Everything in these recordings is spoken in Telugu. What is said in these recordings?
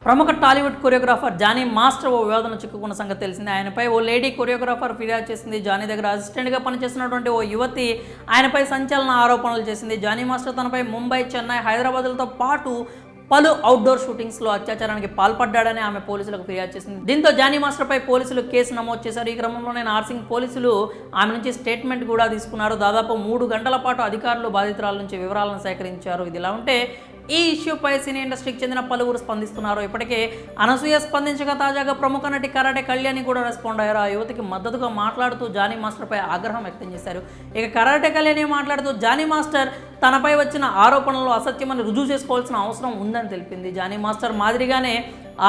ప్రముఖ టాలీవుడ్ కొరియోగ్రాఫర్ జానీ మాస్టర్ ఓ వివాదన చిక్కుకున్న సంగతి తెలిసింది. ఆయనపై ఓ లేడీ కొరియోగ్రాఫర్ ఫిర్యాదు చేసింది. జానీ దగ్గర అసిస్టెంట్గా పనిచేస్తున్నటువంటి ఓ యువతి ఆయనపై సంచలన ఆరోపణలు చేసింది. జానీ మాస్టర్ తనపై ముంబై, చెన్నై, హైదరాబాద్లతో పాటు పలు అవుట్డోర్ షూటింగ్స్లో అత్యాచారానికి పాల్పడ్డాడని ఆమె పోలీసులకు ఫిర్యాదు చేసింది. దీంతో జానీ మాస్టర్పై పోలీసులు కేసు నమోదు చేశారు. ఈ క్రమంలోనే నార్సింగ్ పోలీసులు ఆమె నుంచి స్టేట్మెంట్ కూడా తీసుకున్నారు. దాదాపు 3 గంటల పాటు అధికారులు బాధితురాల నుంచి వివరాలను సేకరించారు. ఇదిలా ఉంటే ఈ ఇష్యూపై సినీ ఇండస్ట్రీకి చెందిన పలువురు స్పందిస్తున్నారు. ఇప్పటికే అనసూయ స్పందించగా తాజాగా ప్రముఖ నటి కరాటే కళ్యాణి కూడా రెస్పాండ్ అయ్యారు. ఆ యువతికి మద్దతుగా మాట్లాడుతూ జానీ మాస్టర్పై ఆగ్రహం వ్యక్తం చేశారు. ఇక కరాటే కళ్యాణి మాట్లాడుతూ జానీ మాస్టర్ తనపై వచ్చిన ఆరోపణలు అసత్యమని రుజువు చేసుకోవాల్సిన అవసరం ఉందని తెలిపింది. జానీ మాస్టర్ మాదిరిగానే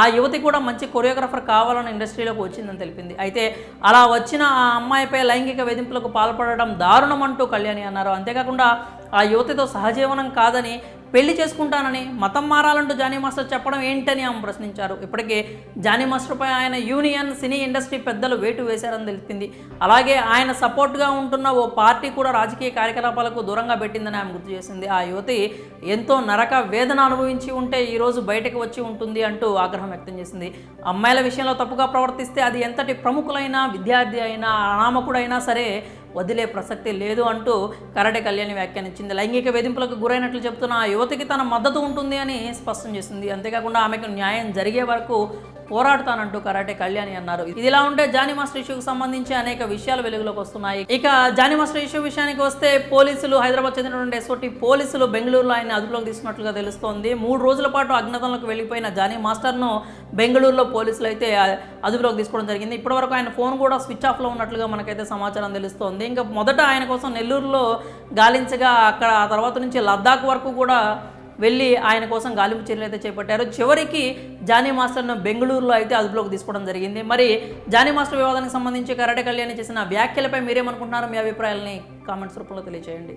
ఆ యువతి కూడా మంచి కొరియోగ్రాఫర్ కావాలని ఇండస్ట్రీలోకి వచ్చిందని తెలిపింది. అయితే అలా వచ్చిన ఆ అమ్మాయిపై లైంగిక వేధింపులకు పాల్పడడం దారుణం అంటూ కళ్యాణి అన్నారు. అంతేకాకుండా ఆ యువతితో సహజీవనం కాదని, పెళ్లి చేసుకుంటానని, మతం మారాలంటూ జానీ మాస్టర్ చెప్పడం ఏంటని ఆమె ప్రశ్నించారు. ఇప్పటికే జానీ మాస్టర్పై ఆయన యూనియన్, సినీ ఇండస్ట్రీ పెద్దలు వేటు వేశారని తెలిపింది. అలాగే ఆయన సపోర్ట్గా ఉంటున్న ఓ పార్టీ కూడా రాజకీయ కార్యకలాపాలకు దూరంగా పెట్టిందని ఆమె గుర్తు చేసింది. ఆ యువతి ఎంతో నరక వేదన అనుభవించి ఉంటే ఈరోజు బయటకు వచ్చి ఉంటుంది అంటూ ఆగ్రహం వ్యక్తం చేసింది. అమ్మాయిల విషయంలో తప్పుగా ప్రవర్తిస్తే అది ఎంతటి ప్రముఖులైనా, విద్యార్థి అయినా, అనామకుడైనా సరే వదిలే ప్రసక్తి లేదు అంటూ కరాటే కళ్యాణి వ్యాఖ్యానించింది. లైంగిక వేధింపులకు గురైనట్లు చెబుతున్న ఆ యువతికి తన మద్దతు ఉంటుంది అని స్పష్టం చేసింది. అంతేకాకుండా ఆమెకు న్యాయం జరిగే వరకు పోరాడుతానంటూ కరాటే కళ్యాణి అన్నారు. ఇదిలా ఉంటే జానీ మాస్టర్ ఇష్యూకి సంబంధించి అనేక విషయాలు వెలుగులోకి వస్తున్నాయి. ఇక జానీ మాస్టర్ ఇష్యూ విషయానికి వస్తే పోలీసులు, హైదరాబాద్ చెందినటువంటి ఎస్ఓటీ పోలీసులు బెంగళూరులో ఆయన అదుపులోకి తీసుకున్నట్లుగా తెలుస్తోంది. 3 రోజుల పాటు అజ్ఞాతంలోకి వెళ్ళిపోయిన జానీ మాస్టర్ను బెంగళూరులో పోలీసులు అయితే అదుపులోకి తీసుకోవడం జరిగింది. ఇప్పటివరకు ఆయన ఫోన్ కూడా స్విచ్ ఆఫ్లో ఉన్నట్లుగా మనకైతే సమాచారం తెలుస్తోంది. ఇంకా మొదట ఆయన కోసం నెల్లూరులో గాలించగా అక్కడ ఆ తర్వాత నుంచి లద్దాఖ్ వరకు కూడా వెళ్ళి ఆయన కోసం గాలింపు చర్యలు అయితే చేపట్టారు. చివరికి జానీ మాస్టర్ను బెంగళూరులో అయితే అదుపులోకి తీసుకోవడం జరిగింది. మరి జానీ మాస్టర్ వివాదానికి సంబంధించి కరాటే కళ్యాణి చేసిన వ్యాఖ్యలపై మీరేమనుకుంటున్నారు? మీ అభిప్రాయాలని కామెంట్స్ రూపంలో తెలియజేయండి.